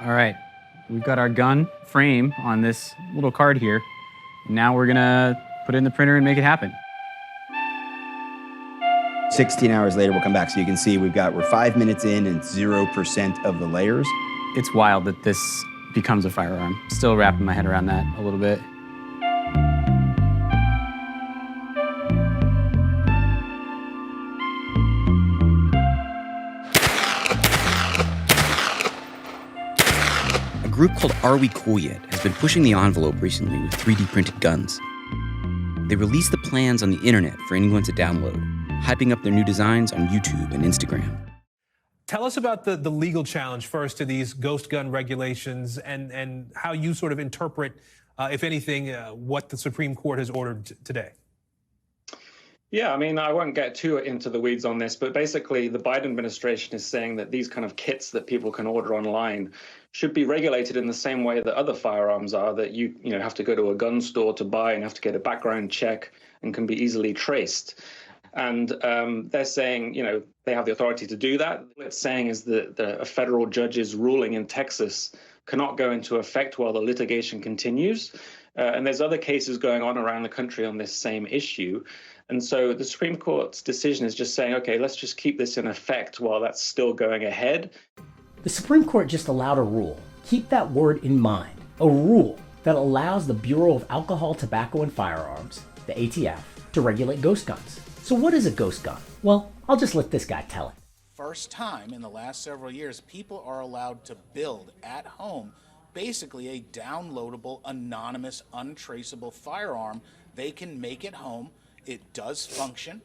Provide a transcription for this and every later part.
All right, we've got our gun frame on this little card here. Now we're gonna put it in the printer and make it happen. 16 hours later, we'll come back so you can see we're 5 minutes in and 0% of the layers. It's wild that this becomes a firearm. Still wrapping my head around that a little bit. A group called Are We Cool Yet has been pushing the envelope recently with 3D printed guns. They released the plans on the internet for anyone to download, hyping up their new designs on YouTube and Instagram. Tell us about the legal challenge first to these ghost gun regulations and how you sort of interpret, if anything, what the Supreme Court has ordered today. Yeah, I mean, I won't get too into the weeds on this, but basically the Biden administration is saying that these kind of kits that people can order online should be regulated in the same way that other firearms are, that you have to go to a gun store to buy and have to get a background check and can be easily traced. And they're saying, they have the authority to do that. What it's saying is that a federal judge's ruling in Texas cannot go into effect while the litigation continues. And there's other cases going on around the country on this same issue. And so the Supreme Court's decision is just saying, okay, let's just keep this in effect while that's still going ahead. The Supreme Court just allowed a rule. Keep that word in mind. A rule that allows the Bureau of Alcohol, Tobacco, and Firearms, the ATF, to regulate ghost guns. So what is a ghost gun? Well, I'll just let this guy tell it. First time in the last several years, people are allowed to build at home basically a downloadable, anonymous, untraceable firearm they can make at home. It does function,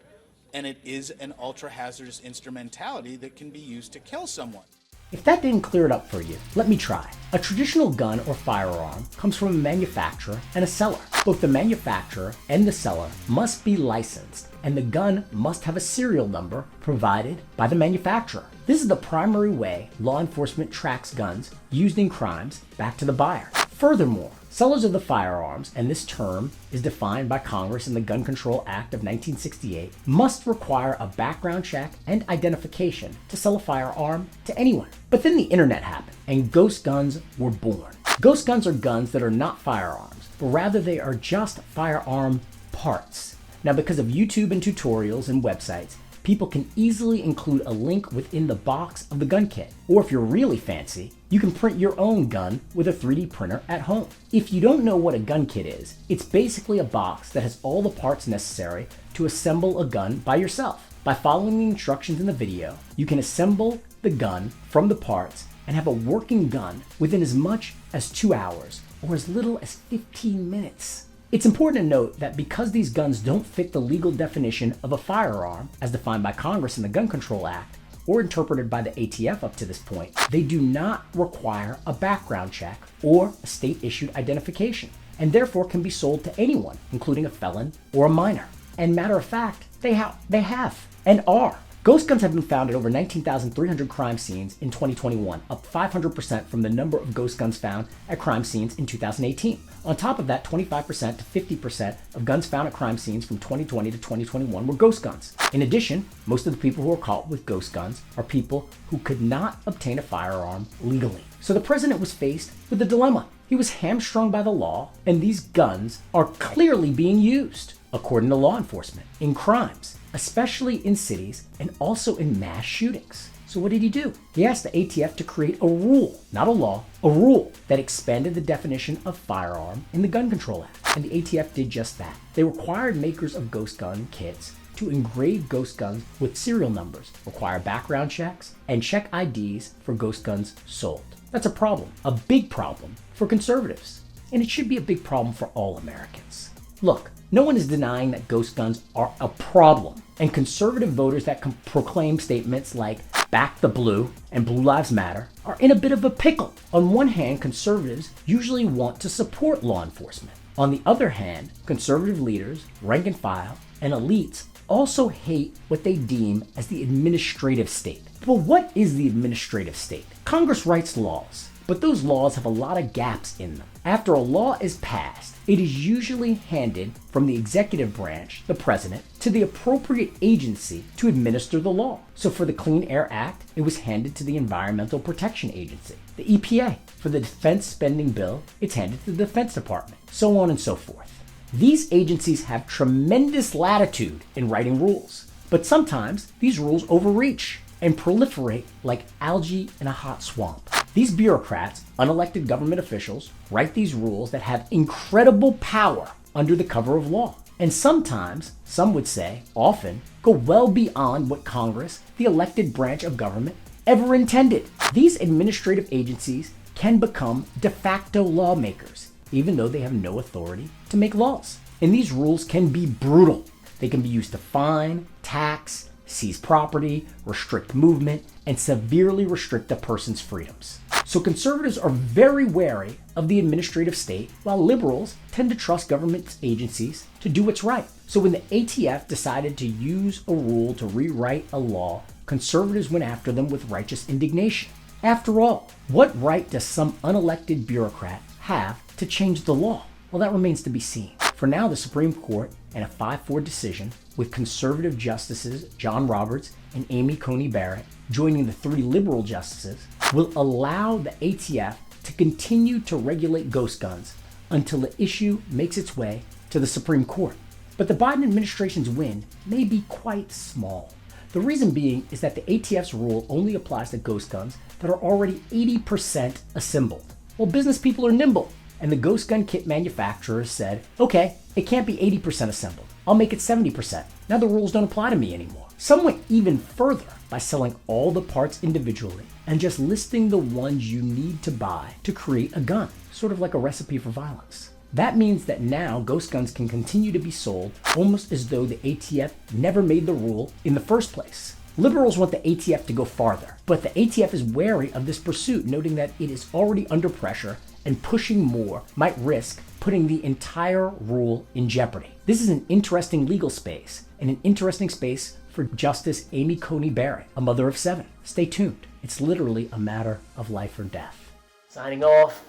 and it is an ultra-hazardous instrumentality that can be used to kill someone. If that didn't clear it up for you, let me try. A traditional gun or firearm comes from a manufacturer and a seller. Both the manufacturer and the seller must be licensed, and the gun must have a serial number provided by the manufacturer. This is the primary way law enforcement tracks guns used in crimes back to the buyer. Furthermore, sellers of the firearms, and this term is defined by Congress in the Gun Control Act of 1968, must require a background check and identification to sell a firearm to anyone. But then the internet happened, and ghost guns were born. Ghost guns are guns that are not firearms, but rather they are just firearm parts. Now, because of YouTube and tutorials and websites, people can easily include a link within the box of the gun kit. Or if you're really fancy, you can print your own gun with a 3D printer at home. If you don't know what a gun kit is, it's basically a box that has all the parts necessary to assemble a gun by yourself. By following the instructions in the video, you can assemble the gun from the parts and have a working gun within as much as 2 hours or as little as 15 minutes. It's important to note that because these guns don't fit the legal definition of a firearm as defined by Congress in the Gun Control Act or interpreted by the ATF up to this point, they do not require a background check or a state-issued identification, and therefore can be sold to anyone, including a felon or a minor. And matter of fact, they have and are. Ghost guns have been found at over 19,300 crime scenes in 2021, up 500% from the number of ghost guns found at crime scenes in 2018. On top of that, 25% to 50% of guns found at crime scenes from 2020 to 2021 were ghost guns. In addition, most of the people who are caught with ghost guns are people who could not obtain a firearm legally. So the president was faced with a dilemma. He was hamstrung by the law, and these guns are clearly being used, according to law enforcement, in crimes, especially in cities and also in mass shootings. So what did he do? He asked the ATF to create a rule, not a law, a rule that expanded the definition of firearm in the Gun Control Act. And the ATF did just that. They required makers of ghost gun kits to engrave ghost guns with serial numbers, require background checks, and check IDs for ghost guns sold. That's a problem, a big problem for conservatives. And it should be a big problem for all Americans. Look, no one is denying that ghost guns are a problem, and conservative voters that can proclaim statements like "Back the Blue" and "Blue Lives Matter" are in a bit of a pickle. On one hand, conservatives usually want to support law enforcement. On the other hand, conservative leaders, rank and file, and elites also hate what they deem as the administrative state. But what is the administrative state? Congress writes laws, but those laws have a lot of gaps in them. After a law is passed, it is usually handed from the executive branch, the president, to the appropriate agency to administer the law. So for the Clean Air Act, it was handed to the Environmental Protection Agency, the EPA. For the defense spending bill, it's handed to the Defense Department, so on and so forth. These agencies have tremendous latitude in writing rules, but sometimes these rules overreach and proliferate like algae in a hot swamp. These bureaucrats, unelected government officials, write these rules that have incredible power under the cover of law. And sometimes, some would say, often, go well beyond what Congress, the elected branch of government, ever intended. These administrative agencies can become de facto lawmakers, even though they have no authority to make laws. And these rules can be brutal. They can be used to fine, tax, seize property, restrict movement, and severely restrict a person's freedoms. So conservatives are very wary of the administrative state, while liberals tend to trust government agencies to do what's right. So when the ATF decided to use a rule to rewrite a law, conservatives went after them with righteous indignation. After all, what right does some unelected bureaucrat have to change the law? Well, that remains to be seen. For now, the Supreme Court, in a 5-4 decision, with conservative justices John Roberts and Amy Coney Barrett joining the 3 liberal justices, will allow the ATF to continue to regulate ghost guns until the issue makes its way to the Supreme Court. But the Biden administration's win may be quite small. The reason being is that the ATF's rule only applies to ghost guns that are already 80% assembled. Well, business people are nimble, and the ghost gun kit manufacturers said, okay, it can't be 80% assembled. I'll make it 70%. Now the rules don't apply to me anymore. Some went even further by selling all the parts individually and just listing the ones you need to buy to create a gun, sort of like a recipe for violence. That means that now ghost guns can continue to be sold almost as though the ATF never made the rule in the first place. Liberals want the ATF to go farther, but the ATF is wary of this pursuit, noting that it is already under pressure and pushing more might risk putting the entire rule in jeopardy. This is an interesting legal space and an interesting space for Justice Amy Coney Barrett, a mother of 7. Stay tuned. It's literally a matter of life or death. Signing off.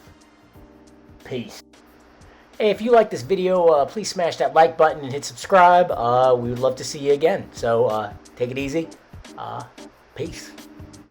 Peace. Hey, if you like this video, please smash that like button and hit subscribe. We would love to see you again. So take it easy. Peace.